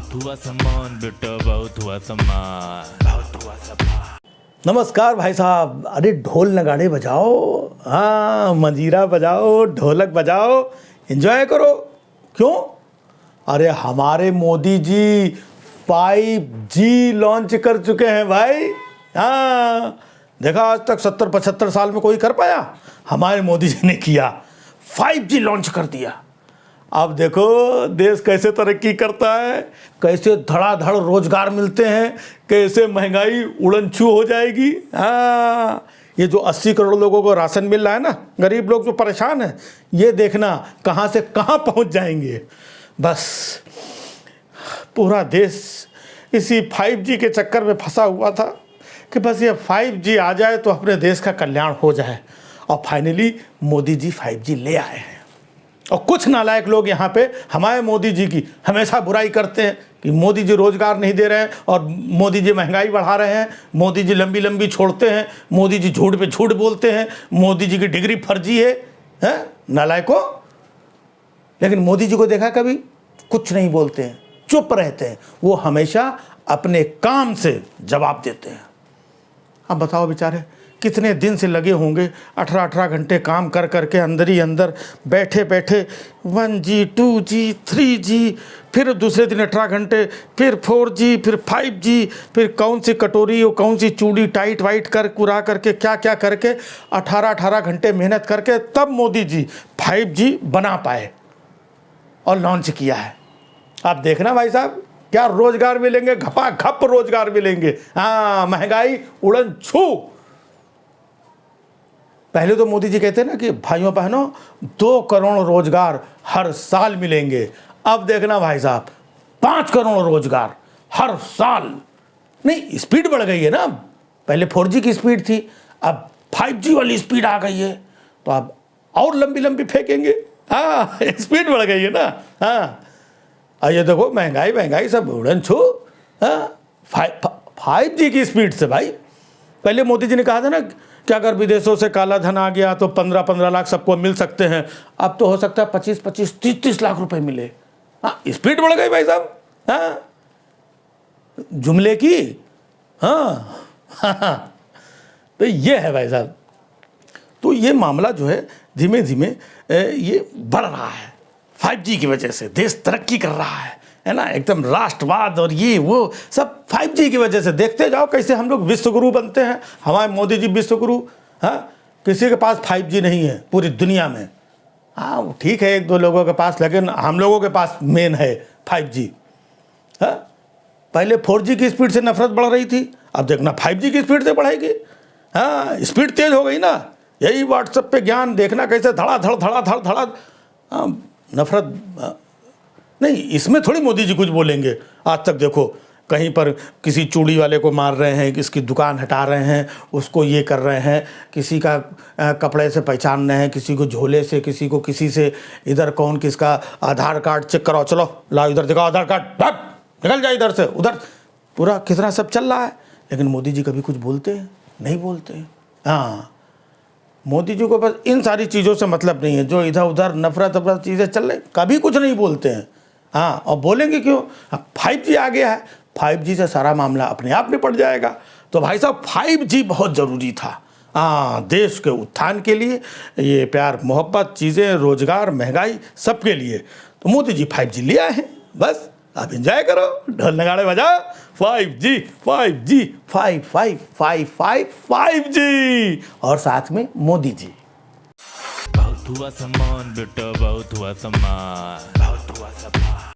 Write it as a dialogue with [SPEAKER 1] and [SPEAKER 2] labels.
[SPEAKER 1] बहुत हुआ सम्मान बेटा, बहुत हुआ सम्मान, बहुत हुआ सम्मान।
[SPEAKER 2] नमस्कार भाई साहब। अरे ढोल नगाड़े बजाओ, हाँ मंजीरा बजाओ, ढोलक बजाओ, एंजॉय करो। क्यों? अरे हमारे मोदी जी 5G लॉन्च कर चुके हैं भाई। हाँ देखा, आज तक 70-75 साल में कोई कर पाया? हमारे मोदी जी ने किया, 5G लॉन्च कर दिया। अब देखो देश कैसे तरक्की करता है, कैसे धड़ाधड़ रोजगार मिलते हैं, कैसे महंगाई उड़नछू हो जाएगी। हाँ ये जो 80 करोड़ लोगों को राशन मिल रहा है ना, गरीब लोग जो परेशान हैं, ये देखना कहाँ से कहाँ पहुँच जाएंगे। बस पूरा देश इसी 5G के चक्कर में फंसा हुआ था कि बस ये 5G आ जाए तो अपने देश का कल्याण हो जाए। और फाइनली मोदी जी 5G ले आए हैं। और कुछ नालायक लोग यहाँ पे हमारे मोदी जी की हमेशा बुराई करते हैं कि मोदी जी रोजगार नहीं दे रहे हैं और मोदी जी महंगाई बढ़ा रहे हैं, मोदी जी लंबी लंबी छोड़ते हैं, मोदी जी झूठ पे झूठ बोलते हैं, मोदी जी की डिग्री फर्जी है नालायकों। लेकिन मोदी जी को देखा कभी? कुछ नहीं बोलते हैं, चुप रहते हैं। वो हमेशा अपने काम से जवाब देते हैं। अब बताओ बेचारे कितने दिन से लगे होंगे, 18 घंटे काम कर करके अंदर ही अंदर बैठे बैठे 1G 2G 3G, फिर दूसरे दिन 18 घंटे, फिर 4G, फिर 5G, फिर कौन सी कटोरी और कौन सी चूड़ी टाइट वाइट कर कुरा करके क्या क्या करके 18 घंटे मेहनत करके तब मोदी जी 5G बना पाए और लॉन्च किया है। आप देखना भाई साहब क्या रोजगार मिलेंगे, घपाघप रोजगार मिलेंगे। हाँ महंगाई उड़न छू। पहले तो मोदी जी कहते हैं ना कि भाइयों बहनों 2 करोड़ रोजगार हर साल मिलेंगे। अब देखना भाई साहब 5 करोड़ रोजगार हर साल। नहीं, स्पीड बढ़ गई है ना। पहले 4G की स्पीड थी, अब 5G वाली स्पीड आ गई है, तो अब और लंबी लंबी फेंकेंगे। हाँ स्पीड बढ़ गई है ना। हाँ ये देखो महंगाई सब उड़न छू। हाँ 5G की स्पीड से भाई। पहले मोदी जी ने कहा था ना कि अगर विदेशों से काला धन आ गया तो 15-15 लाख सबको मिल सकते हैं। अब तो हो सकता है 25-25, 30-30 लाख रुपए मिले। हाँ स्पीड बढ़ गई भाई साहब। हाँ जुमले की। हाँ तो ये है भाई साहब। तो ये मामला जो है धीमे धीमे ये बढ़ रहा है। 5G की वजह से देश तरक्की कर रहा है ना, एकदम राष्ट्रवाद और ये वो सब 5G की वजह से। देखते जाओ कैसे हम लोग विश्वगुरु बनते हैं। हमारे मोदी जी विश्वगुरु। हाँ किसी के पास 5G नहीं है पूरी दुनिया में। हाँ ठीक है 1-2 लोगों के पास, लेकिन हम लोगों के पास मेन है 5G। हाँ पहले 4G की स्पीड से नफरत बढ़ रही थी, अब देखना 5G की स्पीड से बढ़ेगी। हाँ स्पीड तेज हो गई ना। यही व्हाट्सएप पे ज्ञान देखना कैसे धड़ा नफरत नहीं। इसमें थोड़ी मोदी जी कुछ बोलेंगे। आज तक देखो कहीं पर किसी चूड़ी वाले को मार रहे हैं, किसकी दुकान हटा रहे हैं, उसको ये कर रहे हैं, किसी का कपड़े से पहचान रहे हैं, किसी को झोले से, किसी को किसी से। इधर कौन किसका आधार कार्ड चेक कराओ, चलो लाओ इधर दिखाओ आधार कार्ड, निकल जाए इधर से उधर। पूरा कितना सब चल रहा है। लेकिन मोदी जी कभी कुछ बोलते हैं? नहीं बोलते हैं। हाँ मोदी जी को बस इन सारी चीज़ों से मतलब नहीं है, जो इधर उधर नफरत चीज़ें चल रही, कभी कुछ नहीं बोलते हैं। हाँ और बोलेंगे क्यों? 5G आ गया है, 5G से सारा मामला अपने आप निपट जाएगा। तो भाई साहब 5G बहुत ज़रूरी था। हाँ देश के उत्थान के लिए, ये प्यार मोहब्बत चीज़ें, रोजगार, महंगाई सबके लिए। तो मोदी जी 5G ले आए हैं। बस आप एंजॉय करो, ढोल नगाड़े बजाओ। 5G 5G और साथ में मोदी जी।
[SPEAKER 1] बहुत हुआ सम्मान बेटा, बहुत हुआ सम्मान, बहुत हुआ सम्मान।